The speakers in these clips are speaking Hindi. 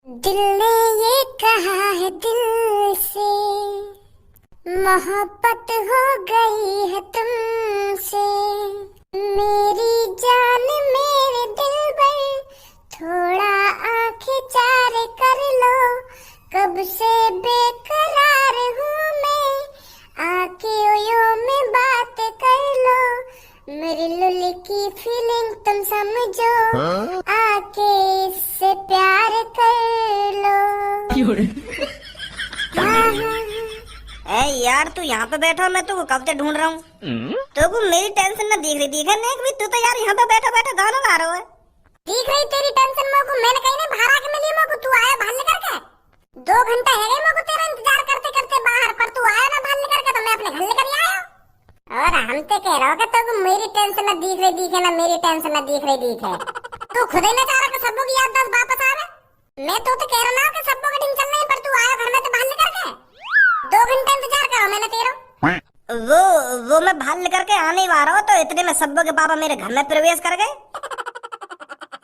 दिल ने ये कहा है दिल से, मोहब्बत हो गई है तुमसे। मेरी जान मेरे दिल पर थोड़ा आंखें चार कर लो। कब से बेकरार हूँ मैं, आके ओयो में बात कर लो। मेरी लुल की फीलिंग तुम समझो, आके इससे प्यार कर लो। ए यार, तू यहाँ पे बैठा, मैं तू कब से ढूंढ रहा हूँ। तो मेरी टेंशन ना दिख रही नहीं, तू तो यार यहाँ पे बैठा बैठा गाना गा रहा है। दिख रही तेरी टेंशन मोको, मैंने कहीं नहीं बाहर आके मिली मोको। तू आया बाहर निकल के 2 घंटा है गए मोको तेरा इंतजार करते करते बाहर, पर तू आया ना बाहर निकल के, तो मैं अपने घर लेकर आया। और हम तो कह रहा हूँ तो मेरी टेंशन ना दिख रही दिखे ना, मेरी टेंशन ना दिख रही दिखे। तू खुद ही ना चाह रहा कि सबको की याददाश्त वापस आवे। मैं तो कह रहा ना कि सबको का टेंशन नहीं, पर तू आया घर में तो बाहर निकल के 2 घंटे इंतजार करो मैंने तेरा। वो मैं बाहर लेकर के आने ही रहा हूँ, तो इतने में सब्बो के पापा मेरे घर में प्रवेश कर गए।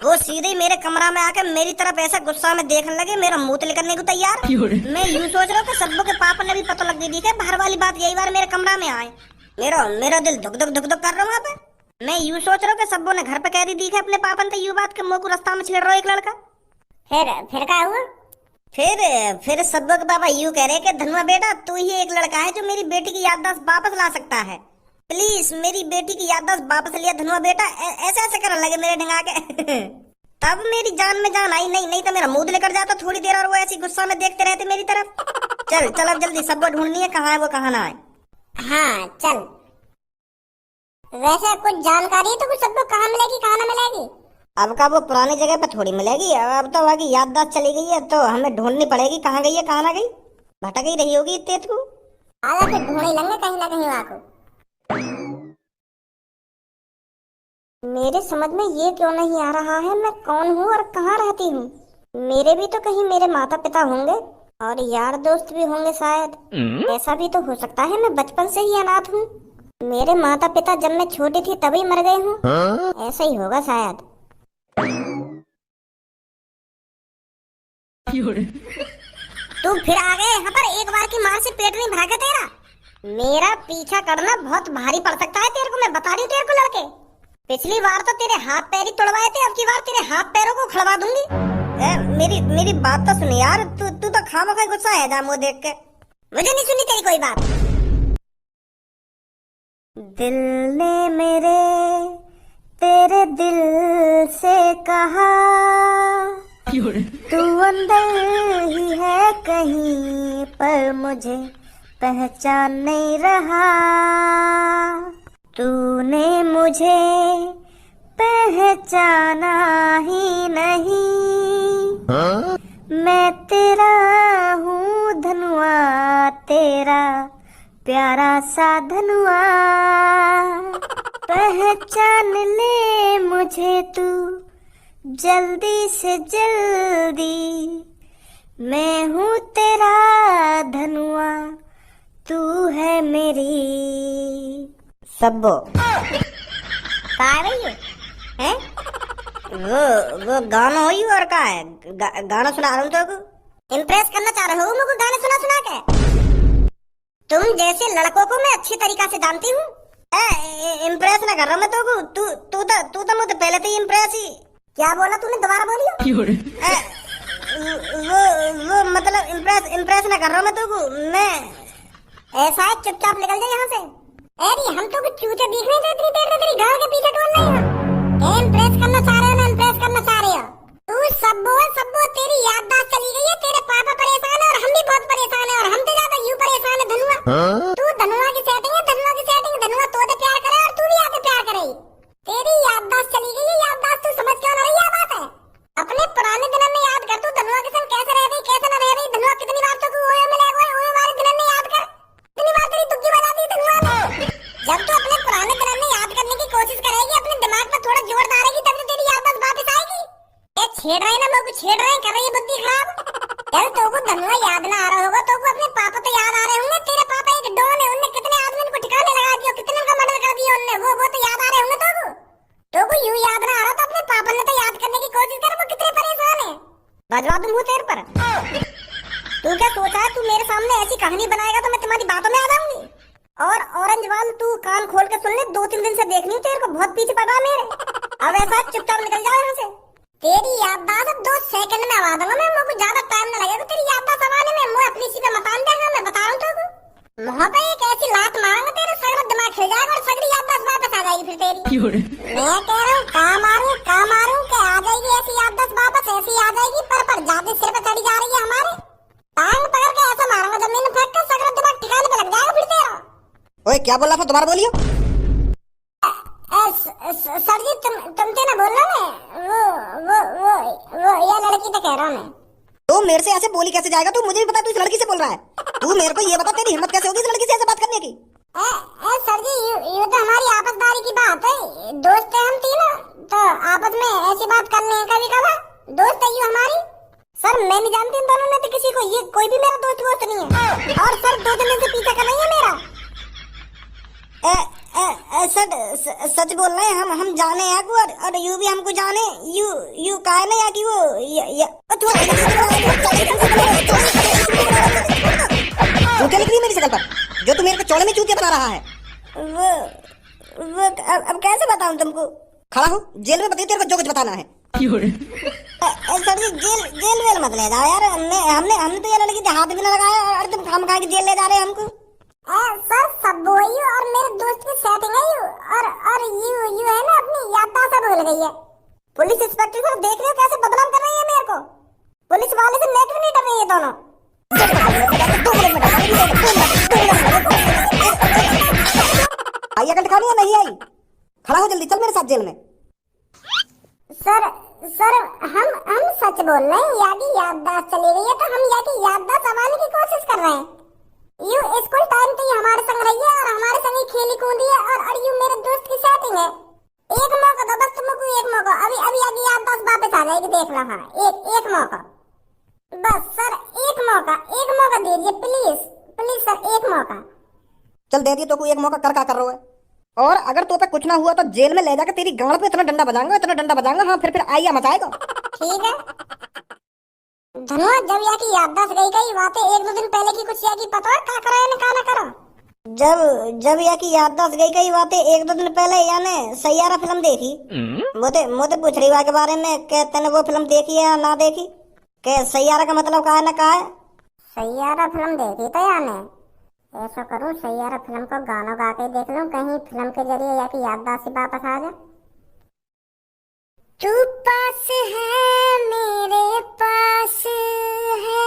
वो सीधे मेरे कमरा में आकर मेरी तरफ ऐसा गुस्सा में देखने लगे, मेरा मुंह निकलने को तैयार। मैं यूं सोच रहा हूँ कि सब्बो के पापा ने भी पता लग गई थी बाहर वाली बात, यही बार मेरे कमरा में आए। मेरा दिल धुक धुक धुक धुक कर रहा हूँ। वहाँ पे मैं यूं सोच रहा हूँ कि सब्बो ने घर पे कह दी है अपने पापा ने, तो यूं बात के मुंह को रास्ता में छेड़ रहा हो एक लड़का। फिर क्या हुआ? फिर सब्बो के पापा यूं कह रहे कि धनुआ बेटा, तू ही एक लड़का है जो मेरी बेटी की याददाश्त वापस ला सकता है। प्लीज मेरी बेटी की याददाश्त वापस लिया धनुआ बेटा। ऐसे ऐसे करने लगे मेरे ढंगा के। तब मेरी जान में जान आई, नहीं तो मेरा मुंह लेकर जाता थोड़ी देर, और वो ऐसी गुस्सा में देखते रहते मेरी तरफ। चल अब जल्दी सब्बो ढूंढनी है, कहाँ है वो कहाँ ना है। हाँ चल। वैसे कुछ जानकारी है तो कुछ सबको कहाँ मिलेगी कहाँ ना मिलेगी? अब का वो पुरानी जगह पे थोड़ी मिलेगी, अब तो वहाँ की याददाश्त चली गई है, तो हमें ढूंढनी पड़ेगी कहाँ गई है कहाँ ना गई। भटक ही रही होगी इतने को। आगे फिर ढूंढ ही लेंगे कहीं ना कहीं वहाँ को। मेरे समझ में ये क्यों नहीं आ रहा है मैं कौन हूँ और कहाँ रहती हूँ। मेरे भी तो कहीं मेरे माता पिता होंगे और यार दोस्त भी होंगे शायद। ऐसा भी तो हो सकता है मैं बचपन से ही अनाथ हूँ, मेरे माता पिता जब मैं छोटी थी तभी मर गए हूँ। ऐसा ही होगा शायद। तू फिर आ गए यहाँ पर, एक बार की मार से पेट नहीं भरा क्या तेरा? मेरा पीछा करना बहुत भारी पड़ सकता है तेरे को, मैं बता रही हूँ तेरे को लड़के। पिछली बार तो तेरे हाथ पैर ही तोड़वाए थे, अब की बार तेरे हाथ पैरों को खड़वा दूंगी। मेरी बात तो सुन यार, तू तो खामखा गुस्सा है जा मुंह देख के। मुझे नहीं सुनी तेरी कोई बात। दिल ने मेरे तेरे दिल से कहा, तू अंदर ही है कहीं पर मुझे पहचान नहीं रहा। तूने मुझे पहचाना ही नहीं। मैं तेरा हूँ धनुआ, तेरा प्यारा सा धनुआ। पहचान ले मुझे तू जल्दी से जल्दी, मैं हूँ तेरा धनुआ, तू है मेरी सब्बो। कहाँ रही हो? हैं? वो गाना हुई और का है गाना सुना रहा हूँ तो इम्प्रेस करना चाह रहे हो मुझको गाने सुना सुना के? तुम जैसे लड़कों को मैं अच्छी तरीका से जानती हूँ। इम्प्रेस ना कर रहा मैं तू तो मुझे पहले से ही इम्प्रेस ही। क्या बोला तूने, दोबारा बोलियो। वो मतलब इम्प्रेस ना कर रहा मैं तुमको। मैं ऐसा है, चुपचाप निकल जाए यहाँ से। अरे हम तो कुछ चूते दिख रहे थे इतनी देर में, तेरी गांव के पीछे टोल रही हो। इम्प्रेस करना चाह रहे हो ना, इम्प्रेस करना चाह रहे हो। तू सब्बो तेरी याददाश्त चली गई है, तेरे पापा परेशान है और हम भी बहुत परेशान है, और हम तो ज्यादा यूं परेशान है धनुआ। तू धनुआ की सेटिंग है, धनुआ की सेटिंग। धनुआ तो प्यार करे और तू भी आके प्यार करे। तेरी याददाश्त चली गई है, याददाश्त तू समझ क्यों ना रही है बात है। अपने पुराने दिनों में याद कर, तू धनुआ के संग कैसे रह गई कैसे ना रह गई। धनुआ कितनी बार तो ओए मिलेगा, ओए वाले दिनों में याद कर, कितनी बार तेरी दुखी बजा दी धनुआ ने। जब तू अपने पुराने दिनों में याद करने की कोशिश करेगी, अपने दिमाग पर थोड़ा जोर डालेगी, तब तो तेरी याददाश्त वापस आएगी। ये छेड़ रहे ना मुझे, छेड़ रहे कर रही है बुद्धि खराब। चल तो को धनुआ याद ना आ रहा होगा तो को अपने पापा तो याद आ रहे होंगे। तेरे पापा एक डॉन है, उनने कितने आदमी को ठिकाने लगा दिया, कितने का मर्डर कर दिया उनने, वो तो याद आ रहे होंगे तो को यूं याद ना आ रहा तो अपने पापा ने तो याद करने की कोशिश कर, वो कितने परेशान है। बजवा दूं मुंह तेरे पर। तू क्या सोचा है, तू मेरे सामने ऐसी कहानी बनाएगा तो मैं तुम्हारी बातों में आ जाऊंगी। और ऑरेंज वाल तू कान खोल के सुन ले, 2-3 दिन से देख रही हूँ तेरे को, बहुत पीछे पड़ा मेरे। अब ऐसा चुपचाप निकल जाओ यहाँ से। तेरी याददाश्त 2 सेकंड में आवा दूंगा मैं, मुझे ज्यादा टाइम ना लगेगा तेरी याददाश्त आवाने में। मुझे अपनी सीधे मतान देगा, मैं बता रहा हूँ तेरे को। मुँह पे एक ऐसी लात मारूंगा तेरे सगरा दिमाग खिल जाएगा और सगरी याददाश्त वापस आ जाएगी फिर तेरी। मैं कह रहा हूँ कहाँ मारूं कि आ जाएगी ऐसी याददाश्त वापस, ऐसी आ जाएगी पर ज्यादा सिर पे चढ़ी जा रही है हमारे। टांग पकड़ के ऐसा मारूंगा जमीन में फेंक कर सगरा दिमाग ठिकाने पे लग जाएगा फिर तेरा। ओए क्या बोल रहा था, दोबारा बोलियो। सर जी तुम तो ना बोल रहा वो ये लड़की तो कह रहा हूँ मैं। तो मेरे से ऐसे बोली कैसे जाएगा? तू मुझे भी बता, तू इस लड़की से बोल रहा है। तू मेरे को ये बता, तेरी हिम्मत कैसे होगी इस लड़की से ऐसे बात करने की? सर जी ये तो हमारी आपसदारी की बात है, दोस्त है हम तीनों, तो आपस में ऐसी बात कर लें कभी कभार, दोस्त है ये हमारी। सर मैं नहीं जानती इन दोनों में तो किसी को, ये कोई भी मेरा दोस्त नहीं है। और सर 2 दिन से पीछा कर रही है मेरा। सच बोल रहे हैं हम जाने हैं और यू भी हमको जाने। यू कहा ना या कि वो तू क्या लिख रही है मेरी शक्ल पर, जो तू मेरे को चौड़े में चूतिया बता रहा है? वो अब कैसे बताऊं तुमको? खड़ा हो, जेल में बताइए तेरे को जो कुछ बताना है। सर जी जेल वेल मत ले जाओ यार, हमने तो ये लड़की के हाथ भी ना लगाया और तुम हम कहा कि जेल ले जा रहे हैं हमको। सर सब वही और मेरे दोस्त की सेटिंग है यू, और यू है ना अपनी याददाश्त सब भूल गई है। पुलिस इंस्पेक्टर सर देख रहे हो कैसे बदनाम कर रही है मेरे को, पुलिस वाले से नेट नहीं डर रही है दोनों। आई अकल दिखानी है नहीं आई? खड़ा हो जल्दी, चल मेरे साथ जेल में। सर हम सच बोल रहे हैं, यादी याददाश्त चली गई है तो हम यादी याददाश्त संभालने की कोशिश कर रहे हैं। यू स्कूल टाइम तो हमारे संग रही है और हमारे संग ही खेली कूदी है, और यू मेरे दोस्त की सेटिंग है। एक मौका दो बस तुमको, एक मौका, अभी यादी याददाश्त वापस आ जाएगी, देख लो। हाँ एक मौका बस सर, एक मौका दीजिए प्लीज सर, एक मौका। चल दे दिए तो कोई एक मौका, कर कर रहा है। और अगर तो पे कुछ ना हुआ तो जेल में ले जाकर तेरी गांड पे इतना डंडा बजाऊंगा। हाँ फिर आइया मचाएगा। ठीक है धनुआ, जब या की याददाश्त गई बातें 1-2 दिन पहले की कुछ या की पता है क्या करा है ना करा? जब या की याददाश्त गई बातें 1-2 दिन पहले यानी सैयारा फिल्म देखी। मुझे पूछ रही के बारे में कि तूने वो फिल्म देखी है या ना देखी? के सैयारा का मतलब कहा है ना कहा है? सैयारा फिल्म देखी तो यानी ऐसा करूं, सैयारा फिल्म को गाना गा के देख लूं, कहीं फिल्म के जरिए या की याददाश्त वापस आ जाए। तू पास है मेरे पास है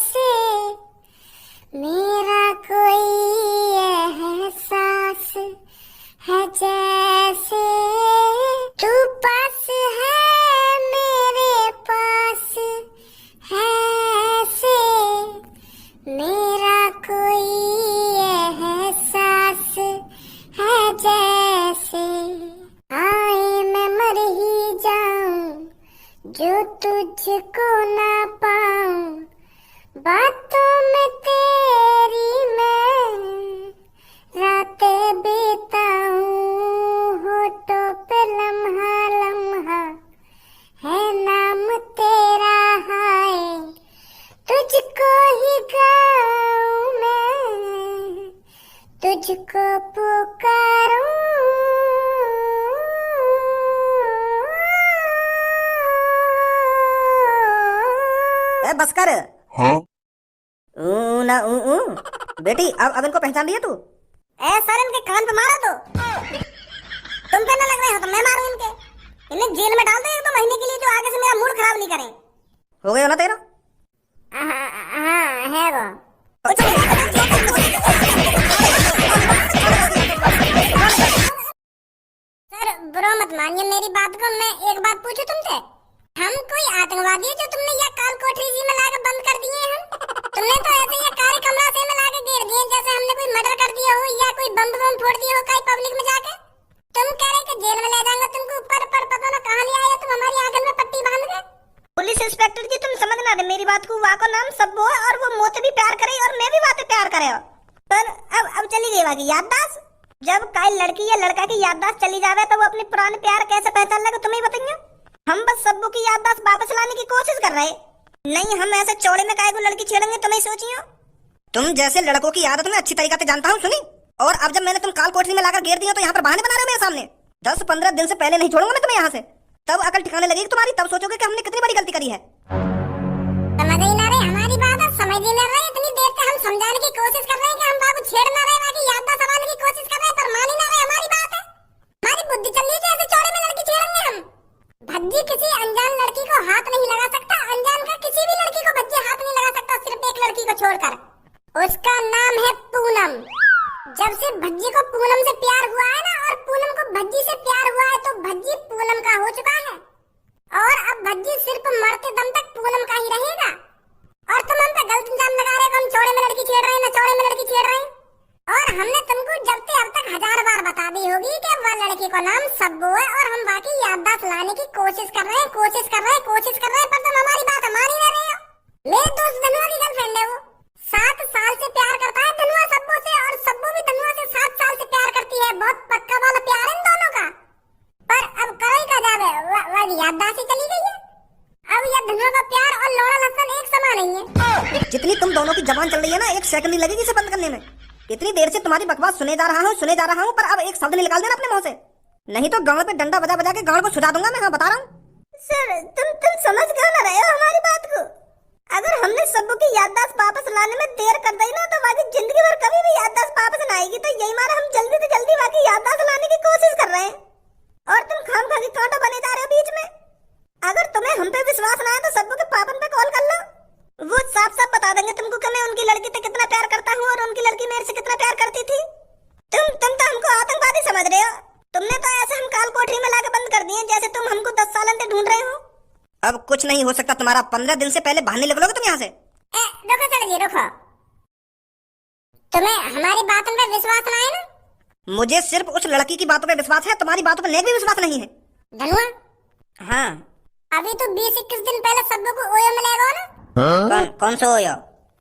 से मेरा कोई एहसास है जैसे, तू पास है मेरे पास है से मेरा कोई एहसास है जैसे, आए मैं मर ही जाऊं जो तुझको ना पाऊं, बातों में तेरी मैं रातें बिताऊं, होठों पे लम्हा है नाम तेरा, हाय तुझको ही गाऊं मैं, तुझको पुकारूं। बस कर। हाँ? ना बेटी अब इनको पहचान लिया तू? सर इनके कान पे मारा तो तुम पे ना लग रहे हो तो मैं मारूं इनके, इन्हें जेल में डाल दो 1-2 महीने के लिए, जो आगे से मेरा मूड खराब नहीं करें। हो गया ना तेरा? हाँ है वो। सर बुरा मत मानिए मेरी बात को, मैं एक बात पूछूं तुमसे, हम कोई आतंकवादी है जो तुमने ये काल कोठरी जी में लाकर बंद कर दिए हैं? तुमने तो ऐसे ये काले कमरा से में लाकर घेर दिए जैसे हमने कोई मर्डर कर दिया हो या कोई बम फोड़ दिया हो कहीं पब्लिक में जाके। तुम कह रहे कि जेल में ले जाएंगे तुमको, ऊपर पर पता ना कहां ले आए तुम, हमारी आंखों में पट्टी बांध के। पुलिस इंस्पेक्टर जी तुम समझ ना रहे मेरी बात को, वहाँ को नाम सब्बो है और वो मोते भी प्यार करे और मैं भी वाते प्यार करे हो, पर अब चली गई वहाँ की याददाश्त। जब काई लड़की या लड़का की याददाश्त चली जावे तो वो अपने पुराने प्यार कैसे पहचान लेगा, तुम्हें बताइए। हम बस सब्बू की याददाश्त वापस लाने की कोशिश कर रहे। नहीं, हम ऐसे चौड़े में काहे को लड़की छेड़ेंगे, तुम्हें सोचियो। तुम जैसे लड़कों की आदत में अच्छी तरीके से जानता हूँ, सुनी। और अब जब मैंने तुम काल कोठरी में लाकर घेर दिया तो यहाँ पर बहाने बना रहे हो मेरे सामने। 10-15 दिन से पहले नहीं छोड़ूंगा मैं तुम्हें यहाँ से। तब अकल ठिकाने लगेगी तुम्हारी, तब सोचोगे कि हमने कितनी बड़ी गलती करी है। समझ ही ना रहे हमारी बात, और समझ ही ना रहे। इतनी देर से हम समझाने की कोशिश कर रहे हैं कि हम बाबू छेड़ ना रहे, बाकी याददाश्त संभालने की कोशिश कर रहे हैं, पर मान ही ना रहे हमारी बात है। हमारी बुद्धि चल रही है कि ऐसे चौड़े में लड़की छेड़ेंगे हम। भज्जी किसी अनजान लड़की को हाथ नहीं लगा सकता, अनजान का किसी भी लड़की को भज्जी हाथ नहीं लगा सकता, सिर्फ एक लड़की को छोड़कर। उसका नाम है पूनम। जब से भज्जी को पूनम से प्यार हुआ है ना, और पूनम को भज्जी से प्यार हुआ है, तो भज्जी पूनम का हो चुका है। और अब भज्जी सिर्फ मरते दम तक पूनम का ही रहेगा। और तुम हम पे गलत इल्जाम लगा रहे हो, हम चौड़े में लड़की छेड़ रहे हैं, ना चौड़े में लड़की छेड़ रहे हैं। और हमने तुमको जब से अब तक 1000 बार बता दी होगी कि वह लड़की को नाम सब्बू है, और हम बाकी याददाश्त लाने की कोशिश कर रहे हैं, कोशिश कर रहे हैं, कोशिश कर रहे हैं, पर तुम हमारी बात मान ही ना रहे हो। मेरे दोस्त धनुआ की गर्लफ्रेंड है वो। 7 साल से प्यार करता है धनुआ सब्बू से, और सब्बू भी धनुआ से 7 साल से प्यार करती है। बहुत पक्का वाला प्यार है इन दोनों का। पर अब करे का जावे, वह याददाश्त ही चली गई है। अब यह धनुआ का प्यार और लोड़ा लहसुन एक समान नहीं है। जितनी तुम दोनों की जबान चल रही है ना, 1 सेकंड नहीं लगेगी इसे बंद करने में। इतनी देर से तुम्हारी बकवास सुने जा रहा हूँ, पर अब एक शब्द नहीं निकाल देना अपने मुंह से, नहीं तो गांव पे डंडा बजा बजा के गांव को छुड़ा दूंगा मैं। हाँ, बता रहा हूँ। सर, तुम समझ क्यों ना रहे हो हमारी बात को? अगर हमने सब्बू की याददाश्त वापस लाने में देर कर दी ना, तो बाकी जिंदगी भर कभी भी याददाश्त वापस ना आएगी। तो यही मारा हम जल्दी से जल्दी बाकी याददाश्त लाने की कोशिश कर रहे हैं, और तुम खामखा के कांटा बने जा रहे हो बीच में। अगर तुम्हें हम पे विश्वास ना है तो सब्बू के पापन पे कॉल कर लो, वो साफ साफ बता देंगे तुमको कि मैं उनकी लड़की से कितना प्यार करता हूँ और उनकी लड़की मेरे से कितना प्यार करती थी। तुम तो हमको आतंकवादी समझ रहे हो। तुमने तो ऐसे हम काल कोठरी में लाके बंद कर दिए जैसे तुम हमको 10 साल से ढूंढ रहे हो। अब कुछ नहीं हो सकता तुम्हारा। 15 दिन से पहले बाहर निकलोगे तुम यहाँ से। रुको सर जी, रुको। तुम्हें हमारी बातों पे विश्वास ना है ना? मुझे सिर्फ उस लड़की की बातों पे विश्वास है, तुम्हारी बातों पे नेक भी विश्वास नहीं है। धनुआ, हाँ, अभी तो 20-21 दिन पहले सब्बू को ओयो में ले गए ना? कौन सा ओयो?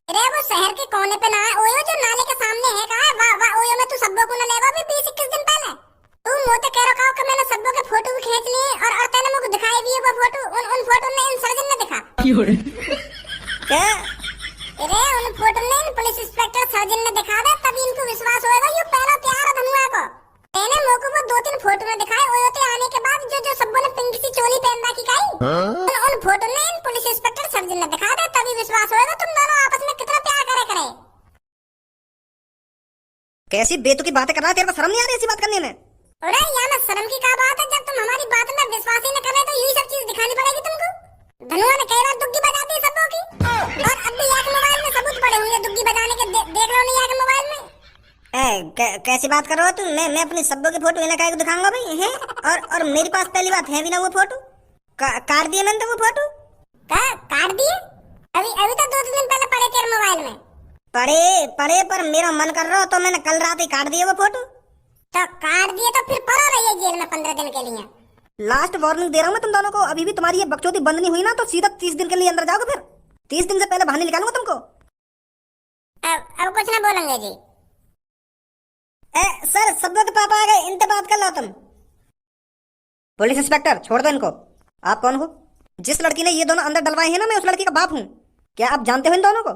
अरे वो शहर के कोने पे ना है ओयो, जो नाले के सामने है। कहा है वाह ओयो में तू सब्बू को ना ले गया अभी 20-21 दिन पहले। तू मोटे कह रहा कि मैंने सब्बू के फोटो भी खींच लिए, और तेने मुझे दिखाई भी है वो फोटो। उन फोटो ने इन सर्जन ने दिखा क्या? अरे उन फोटो ने इन पुलिस इंस्पेक्टर सर्जन ने दिखा दे, तभी इनको विश्वास होएगा। ये पहला प्यार है धनुआ को। तेने मोको वो 2-3 फोटो में दिखाए ओयो ते आने के बाद, जो सब्बू ने पिंक सी चोली पहन रखी काई। उन फोटो ने इन पुलिस इंस्पेक्टर सर्जन ने दिखा दे, तभी विश्वास होएगा तुम दोनों आपस में कितना प्यार करे। कैसी बेतुकी बातें कर रहा है, तेरे को शर्म नहीं आ रही ऐसी बात करने में? अरे यहाँ में शर्म की क्या बात है? जब तुम हमारी बात में विश्वास ही न कर रहे तो यही सब चीज दिखानी पड़ेगी तुमको। धनुआ ने कई बार दुग्गी बजा दी सबों की, और अब भी यहाँ के मोबाइल में सबूत पड़े हुए दुग्गी बजाने के। देख लो नहीं यहाँ के मोबाइल में। कैसी बात कर रहे हो तुम? मैं अपनी सब्बू की फोटो इन्हें काहे को दिखाऊंगा भाई हैं? और मेरे पास पहली बात है भी ना वो फोटो। काट दिए मैंने तो वो फोटो। काट दिए? अभी तो 2 दिन पहले पड़े तेरे मोबाइल में। पड़े पर मेरा मन कर रहा हो तो मैंने कल रात ही काट दिया वो फोटो। तो काट दिए तो फिर पड़ो रहिए जेल में 15 दिन के लिए। लास्ट वार्निंग दे रहा हूँ मैं तुम दोनों को। अभी भी तुम्हारी ये बकचोदी बंद नहीं हुई ना, तो सीधा 30 दिन के लिए अंदर जाओगे। फिर 30 दिन से पहले बाहर निकालूंगा तुमको। अब कुछ ना बोलेंगे जी। सर, सब्बू के पापा आ गए, इनसे बात कर लो तुम। पुलिस इंस्पेक्टर, छोड़ दो इनको। आप कौन हो? जिस लड़की ने ये दोनों अंदर डलवाए हैं ना, मैं उस लड़की का बाप हूँ। क्या आप जानते हो इन दोनों को?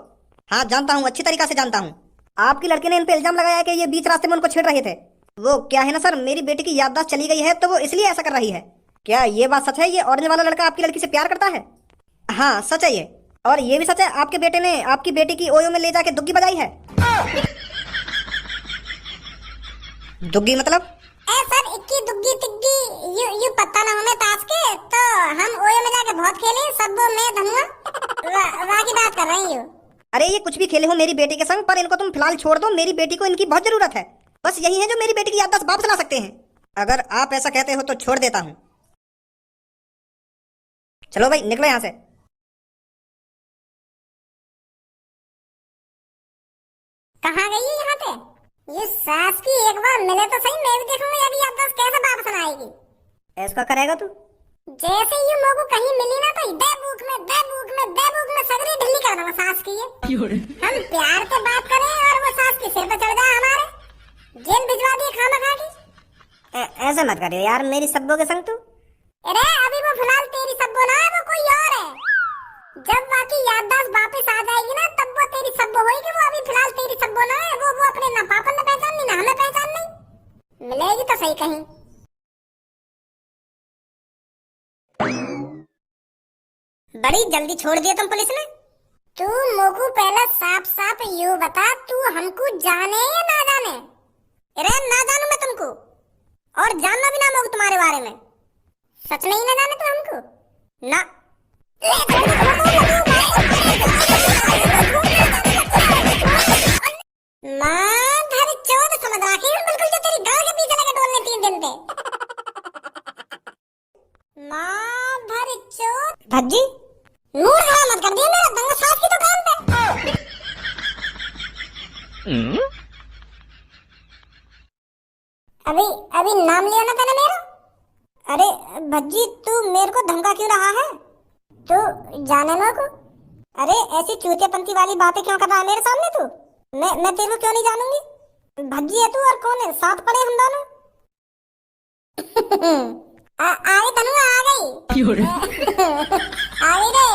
हाँ, जानता हूँ, अच्छी तरीके से जानता हूँ। आपकी लड़की ने इन पे इल्जाम लगाया कि ये बीच रास्ते में उनको छेड़ रहे थे। वो क्या है ना सर, मेरी बेटी की याददाश्त चली गई है, तो वो इसलिए ऐसा कर रही है। क्या ये बात सच है? ये ऑरेंज वाला लड़का आपकी लड़की से प्यार करता है? हाँ, सच है ये। और ये भी सच है आपके बेटे ने आपकी बेटी की ओयो में ले जाके दुग्गी बजाई है। दुग्गी मतलब? सर, इक्की दुग्गी तिग्गी यू पता ना हमें ताश के। तो हम ओयो में जाके बहुत खेले, सब्बू में धनुआ वाह की बात कर रहे हैं। अरे ये कुछ भी खेले हो मेरी बेटी के संग, पर इनको तुम फिलहाल छोड़ दो। मेरी बेटी को इनकी बहुत जरूरत है। बस यही है जो मेरी बेटी की याददाश्त वापस ला सकते हैं। अगर आप ऐसा कहते हो तो छोड़ देता हूँ। चलो भाई, निकलो यहाँ से। कहाँ गई है यहाँ पे? ये सास की एक बार मिले तो सही, मैं भी देखूंगा ये याददाश्त कैसे वापस आएगी। ऐसा करेगा तू? जैसे ये मोगू कहीं मिली ना, तो बेबूक में सगरी ढिल्ली कर दूंगा सास की। हम प्यार से बात करें और वो सास के सिर पे चढ़ जाए हमारे, जेल भिजवा दिए खामा खा की। ऐसा मत करियो यार मेरी सब्बू के संग तू। अरे अभी वो फिलहाल तेरी बड़ी जल्दी छोड़ दिया तुम पुलिस ने। तू मोकू पहले साफ साफ यू बता, तू हमको जाने या ना जाने? अरे ना जानू मैं तुमको, और जानना भी ना मोकू तुम्हारे बारे में। सच नहीं ना जाने तू हमको? ना। माधर चौथ समझ रखी है बिल्कुल, जो तेरी गांव के पीछे लगे डोलने 3 दिन पे। माधर चौथ भज्जी मूड खराब मत कर दिया मेरा, दंगा साफ की दुकान पे। अभी अभी नाम लिया ना तूने मेरा? अरे भज्जी तू मेरे को धमका क्यों रहा है? तू जाने ना को? अरे ऐसी चूतियापंती वाली बातें क्यों कर रहा है मेरे सामने तू? मैं तेरे को क्यों नहीं जानूंगी? भज्जी है तू और कौन है? साथ पड़े हम दोनों। आ गई तनु, आ गई। आ गई रे।